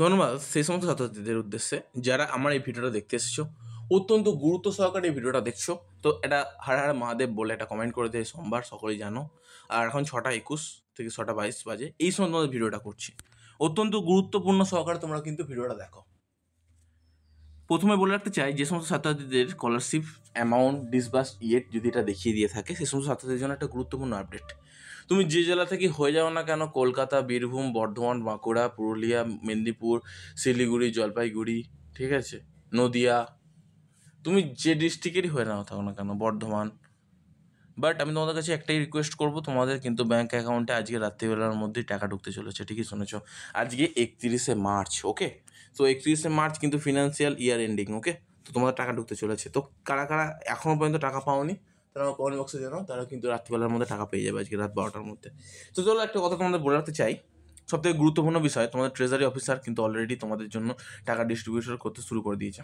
ধন্যবাদ সেই সমস্ত ছাত্রছাত্রীদের উদ্দেশ্যে যারা আমার এই ভিডিওটা দেখতে এসেছো, অত্যন্ত গুরুত্ব সহকারে এই ভিডিওটা দেখছো। তো এটা হার হার মহাদেব বলে একটা কমেন্ট করে দিয়ে সোমবার সকলেই জানো। আর এখন 6:21 থেকে 6:22 বাজে, এই সময় তোমাদের ভিডিওটা করছি। অত্যন্ত গুরুত্বপূর্ণ সহকারে তোমরা কিন্তু ভিডিওটা দেখো। প্রথমে বলে রাখতে চাই, যে সমস্ত ছাত্রছাত্রীদের স্কলারশিপ অ্যামাউন্ট ডিসবার্স ইয়েট যদি এটা দেখিয়ে দিয়ে থাকে, সেই সমস্ত ছাত্রছাত্রীদের জন্য একটা গুরুত্বপূর্ণ আপডেট। তুমি যে জেলা থেকে হয়ে যাও না কেন, কলকাতা, বীরভূম, বর্ধমান, বাঁকুড়া, পুরুলিয়া, মেদিনীপুর, শিলিগুড়ি, জলপাইগুড়ি, ঠিক আছে, নদিয়া, তুমি যে ডিস্ট্রিক্টেরই হয়ে নাও থাকো না কেন, বর্ধমান, বাট আমি তোমাদের কাছে একটাই রিকোয়েস্ট করবো, তোমাদের কিন্তু ব্যাঙ্ক অ্যাকাউন্টে আজকে রাত্রিবেলার মধ্যেই টাকা ঢুকতে চলেছে। ঠিকই শুনেছো, আজকে 31শে মার্চ। ওকে, তো 31শে মার্চ কিন্তু ফিনান্সিয়াল ইয়ার এন্ডিং। ওকে, তো তোমাদের টাকা ঢুকতে চলেছে। তো কারা কারা এখনও পর্যন্ত টাকা পাওনি তারা কমেন্ট বক্সে জানাও, তারা কিন্তু রাত্রিবেলার মধ্যে টাকা পেয়ে যাবে আজকে রাত 12টার মধ্যে। তো চলো একটা কথা তোমাদের বলে রাখতে চাই, সবথেকে গুরুত্বপূর্ণ বিষয়, তোমাদের ট্রেজারি অফিসার কিন্তু অলরেডি তোমাদের জন্য টাকা ডিস্ট্রিবিউশন করতে শুরু করে দিয়েছে।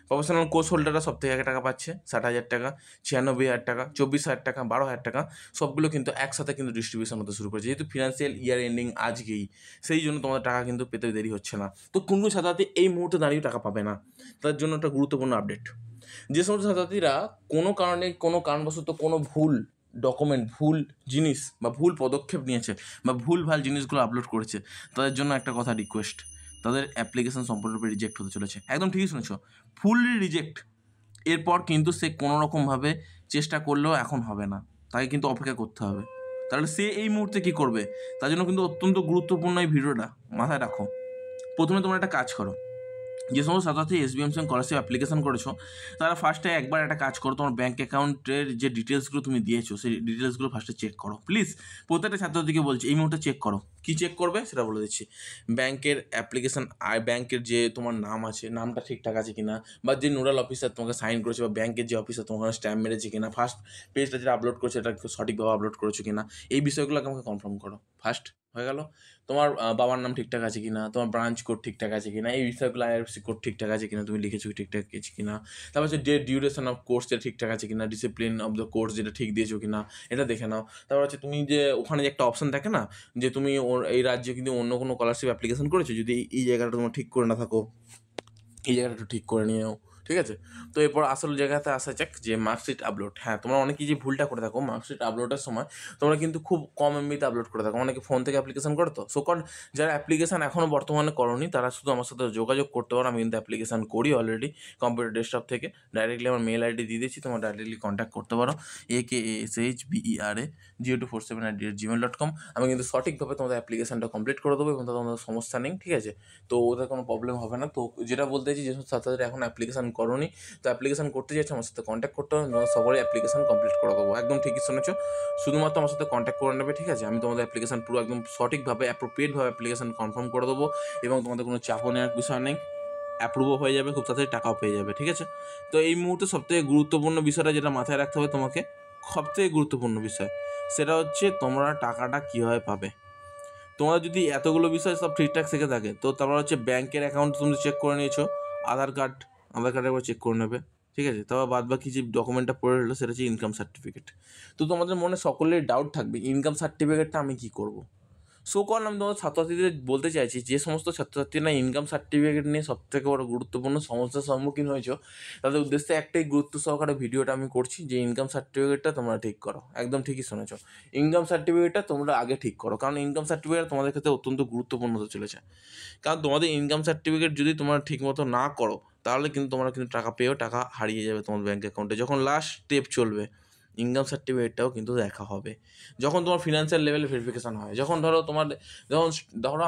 প্রফেশনাল কোর্স হোল্ডাররা সব থেকে টাকা পাচ্ছে 60,000 টাকা, 96,000 টাকা, 24,000 টাকা, 12,000 টাকা, সবগুলো কিন্তু একসাথে কিন্তু ডিস্ট্রিবিউশন হতে শুরু করেছে। যেহেতু ফিনান্সিয়াল ইয়ার এন্ডিং আজকেই, সেই জন্য তোমাদের টাকা কিন্তু পেতে দেরি হচ্ছে না। তো কোন কোন ছাত্রছাত্রী এই মুহূর্তে দাঁড়িয়ে টাকা পাবে না, তার জন্য একটা গুরুত্বপূর্ণ আপডেট। যে সমস্ত ছাত্রছাত্রীরা কোনো কারণে কোনো কারণবশত কোনো ভুল ডকুমেন্ট, ভুল জিনিস বা ভুল পদক্ষেপ নিয়েছে বা ভুল ভাল জিনিসগুলো আপলোড করেছে, তাদের জন্য একটা কথা রিকোয়েস্ট, তাদের অ্যাপ্লিকেশন সম্পূর্ণরূপে রিজেক্ট হতে চলেছে। একদম ঠিকই শুনেছ, ফুললি রিজেক্ট। এরপর কিন্তু সে কোনো রকমভাবে চেষ্টা করলেও এখন হবে না, তাকে কিন্তু অপেক্ষা করতে হবে। তাহলে সে এই মুহূর্তে কী করবে, তার জন্য কিন্তু অত্যন্ত গুরুত্বপূর্ণ এই ভিডিওটা, মাথায় রাখো। প্রথমে তোমরা একটা কাজ করো, যে সমস্ত ছাত্রছাত্রী এসবিএমসি স্কলারশিপ অ্যাপ্লিকেশন করেছো, তারা ফার্স্টে একবার একটা কাজ করো, তোমার ব্যাঙ্ক অ্যাকাউন্টের যে ডিটেলসগুলো তুমি দিয়েছো সেই ডিটেলসগুলো ফার্স্টে চেক করো প্লিজ। প্রত্যেকটা ছাত্রছাত্রীকে বলছি এই মুহূর্তে চেক করো। কী চেক করবে সেটা বলে দিচ্ছি। ব্যাংকের অ্যাপ্লিকেশন, ব্যাংকের যে তোমার নাম আছে, নামটা ঠিকঠাক আছে কিনা, বা যে নোডাল অফিসার তোমাকে সাইন করেছে, বা ব্যাংকের যে অফিসার তোমাকে স্ট্যাম্প মেরেছে কিনা, ফার্স্ট পেজটা যেটা আপলোড করেছে এটা সঠিকভাবে আপলোড করেছো কিনা, এই বিষয়গুলোকে আমাকে কনফার্ম করো। ফার্স্ট হয়ে গেল। তোমার বাবার নাম ঠিকঠাক আছে কিনা, তোমার ব্রাঞ্চ কোড ঠিকঠাক আছে কিনা, এই বিষয়গুলো আইআরএফসি কোড ঠিকঠাক আছে কিনা, তুমি লিখেছো ঠিকঠাক আছে কিনা, তারপর হচ্ছে ডেট ডিউরেশন অফ কোর্স যেটা ঠিকঠাক আছে কিনা, ডিসিপ্লিন অফ দ্য কোর্স যেটা ঠিক দিয়েছো কিনা, এটা দেখে নাও। তারপর হচ্ছে তুমি যে ওখানে যে একটা অপশন থাকে না, যে তুমি এই রাজ্যে কিন্তু অন্য কোনো স্কলারশিপ অ্যাপ্লিকেশন করেছো, যদি এই জায়গাটা তোমার ঠিক করে না থাকো, এই জায়গাটা একটু ঠিক করে নিও। ঠিক আছে, তো এরপর আসল জায়গাতে আসা যাক, যে মার্কশিট আপলোড। হ্যাঁ, তোমরা অনেকেই যে ভুলটা করে থাকো, মার্কশিট আপলোডের সময় তোমরা কিন্তু খুব কম এমবিতে আপলোড করে থাকো। অনেকে ফোন থেকে অ্যাপ্লিকেশন করো, তো সোকল যারা অ্যাপ্লিকেশন এখনও বর্তমানে করোনি তারা শুধু আমার সাথে যোগাযোগ করতে পারো। আমি কিন্তু অ্যাপ্লিকেশন করি অলরেডি কম্পিউটার ডেস্কটপ থেকে। ডাইরেক্টলি আমার মেল আইডি দিয়ে দিচ্ছি, তোমরা ডাইরেক্টলি কন্ট্যাক্ট করতে পারো, AKASHBERA0247@gmail.com। আমি কিন্তু সঠিকভাবে তোমাদের অ্যাপ্লিকেশনটা কমপ্লিট করে দেবো এবং তোমাদের সমস্যা নেই। ঠিক আছে, তো ওদের কোনো প্রবলেম হবে না। তো যেটা বলতে চাইছি, যেসব ছাত্রছাত্রী এখন অ্যাপ্লিকেশন করোনি, তো অ্যাপ্লিকেশন করতে চাইছো, আমার সাথে কন্ট্যাক্ট করতে হবে, আমরা সবারই অ্যাপ্লিকেশন কমপ্লিট করে দেবো। একদম ঠিকই শুনেছো, শুধুমাত্র আমার সাথে কন্ট্যাক্ট করে নেবে। ঠিক আছে, আমি তোমাদের অ্যাপ্লিকেশন পুরো একদম সঠিকভাবে অ্যাপ্রোপ্রিয়েটভাবে অ্যাপ্লিকেশন কনফার্ম করে দেবো এবং তোমাদের কোনো চাপও নেওয়ার বিষয় নেই। অ্যাপ্রুভও হয়ে যাবে, খুব তাড়াতাড়ি টাকাও পেয়ে যাবে। ঠিক আছে, তো এই মুহূর্তে সবথেকে গুরুত্বপূর্ণ বিষয়টা যেটা মাথায় রাখতে হবে তোমাকে, সবথেকে গুরুত্বপূর্ণ বিষয়, সেটা হচ্ছে তোমরা টাকাটা কীভাবে পাবে। তোমার যদি এতগুলো বিষয় সব ঠিকঠাক শিখে থাকে, তো তারপর হচ্ছে ব্যাংকের অ্যাকাউন্ট তুমি চেক করে নিয়েছো, আধার কার্ড একবার চেক করে নেবে। ঠিক আছে, তারপর বাদ বাকি যে ডকুমেন্টটা পড়ে রইলো সেটা হচ্ছে ইনকাম সার্টিফিকেট। তো তোমাদের মনে সকলের ডাউট থাকবে, ইনকাম সার্টিফিকেটটা আমি কী করবো। সো কল আমি তোমাদের ছাত্রছাত্রীদের বলতে চাইছি, যে সমস্ত ছাত্রছাত্রীরা ইনকাম সার্টিফিকেট নিয়ে সবথেকে বড় গুরুত্বপূর্ণ সমস্যার সম্মুখীন হয়েছো, তাদের উদ্দেশ্যে একটাই গুরুত্ব সহকারে ভিডিওটা আমি করছি, যে ইনকাম সার্টিফিকেটটা তোমরা ঠিক করো। একদম ঠিকই শুনেছো, ইনকাম সার্টিফিকেটটা তোমরা আগে ঠিক করো, কারণ ইনকাম সার্টিফিকেট তোমাদের ক্ষেত্রে অত্যন্ত গুরুত্বপূর্ণ হতে চলেছে। কারণ তোমাদের ইনকাম সার্টিফিকেট যদি তোমরা ঠিকমতো না করো, তাহলে কিন্তু তোমরা কিন্তু টাকা পেয়েও টাকা হারিয়ে যাবে তোমার ব্যাঙ্ক অ্যাকাউন্টে। যখন লাস্ট স্টেপ চলবে, ইনকাম সার্টিফিকেটটাও কিন্তু দেখা হবে যখন তোমার ফিনান্সিয়াল লেভেল ভেরিফিকেশান হয়। যখন ধরো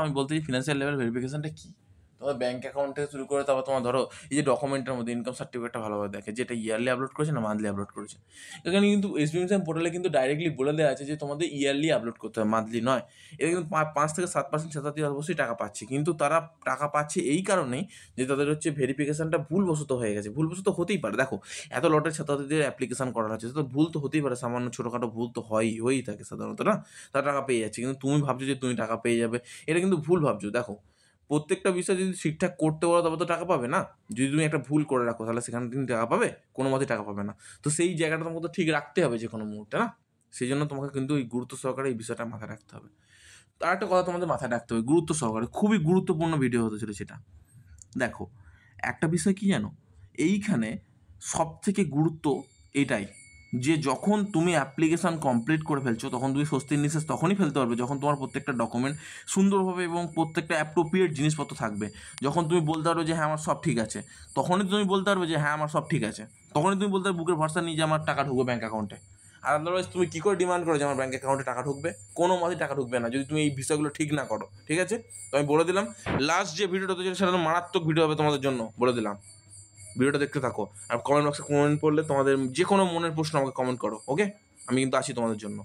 আমি বলতে চাই ফিনান্সিয়াল লেভেল ভেরিফিকেশানটা কী, তোমার ব্যাঙ্ক অ্যাকাউন্ট থেকে শুরু করে তারপর তোমার ধরো এই যে ডকুমেন্টের মধ্যে ইনকাম সার্টিফিকেটটা ভালোভাবে দেখে, যেটা ইয়ারলি আপলোড করেছে না মান্থলি আপলোড করেছে। এখানে কিন্তু এসবিএমসি পোর্টালে কিন্তু ডাইরেক্টলি বলে দেওয়া আছে যে তোমাদের ইয়ারলি আপলোড করতে হবে, মান্থলি নয়। এটা কিন্তু 5 থেকে 7% ছাত্রছাত্রী অবশ্যই টাকা পাচ্ছে, কিন্তু তারা টাকা পাচ্ছে এই কারণেই যে তাদের হচ্ছে ভেরিফিকেশানটা ভুলবশত হয়ে গেছে। ভুলবশত হতেই পারে, দেখো এত লটের ছাত্রছাত্রীদের অ্যাপ্লিকেশান করা হচ্ছে, তো ভুল তো হতেই পারে, সামান্য ছোটোখাটো ভুল তো হয়েই থাকে সাধারণত, না? তারা টাকা পেয়ে যাচ্ছে, কিন্তু তুমি ভাবছো যে তুমি টাকা পেয়ে যাবে, এটা কিন্তু ভুল ভাবছো। দেখো, প্রত্যেকটা বিষয় যদি ঠিকঠাক করতে পারো তবে তো টাকা পাবে না। যদি তুমি একটা ভুল করে রাখো তাহলে সেখানে তুমি টাকা পাবে, কোনো মতেই টাকা পাবে না। তো সেই জায়গাটা তোমাকে তো ঠিক রাখতে হবে যে কোনো মুহূর্তে, না? সেই জন্য তোমাকে কিন্তু এই গুরুত্ব সহকারে এই বিষয়টা মাথায় রাখতে হবে। আর একটা কথা তোমাদের মাথায় রাখতে হবে, গুরুত্ব সহকারে, খুবই গুরুত্বপূর্ণ ভিডিও হতে চলেছে এটা। দেখো, একটা বিষয় কি জানো, এইখানে সব থেকে গুরুত্ব এটাই যে যখন তুমি অ্যাপ্লিকেশান কমপ্লিট করে ফেলছো তখন তুমি স্বস্তির নিঃশ্বাস তখনই ফেলতে পারবে যখন তোমার প্রত্যেকটা ডকুমেন্ট সুন্দরভাবে এবং প্রত্যেকটা অ্যাপ্রোপ্রিয়েট জিনিসপত্র থাকবে। যখন তুমি বলতে পারবে যে হ্যাঁ আমার সব ঠিক আছে, তখনই তুমি বলতে পারবে যে হ্যাঁ আমার সব ঠিক আছে, তখনই তুমি বলতে পারবে বুকের ভরসা নিয়ে যে আমার টাকা ঢুকবে ব্যাঙ্ক অ্যাকাউন্টে। আর আদারওয়াইজ তুমি কী করে ডিমান্ড করো যে আমার ব্যাঙ্ক অ্যাকাউন্টে টাকা ঢুকবে? কোনো মতেই টাকা ঢুকবে না যদি তুমি এই বিষয়গুলো ঠিক না করো, ঠিক আছে? তো আমি বলে দিলাম, লাস্ট যে ভিডিওটা হতে চলে সেটা তো মারাত্মক ভিডিও হবে তোমাদের জন্য, বলে দিলাম। ভিডিওটা দেখতে থাকো, আর কমেন্ট বক্সে কমেন্ট পড়লে তোমাদের যে কোনো মনের প্রশ্ন আমাকে কমেন্ট করো, ওকে? আমি কিন্তু আছি তোমাদের জন্য।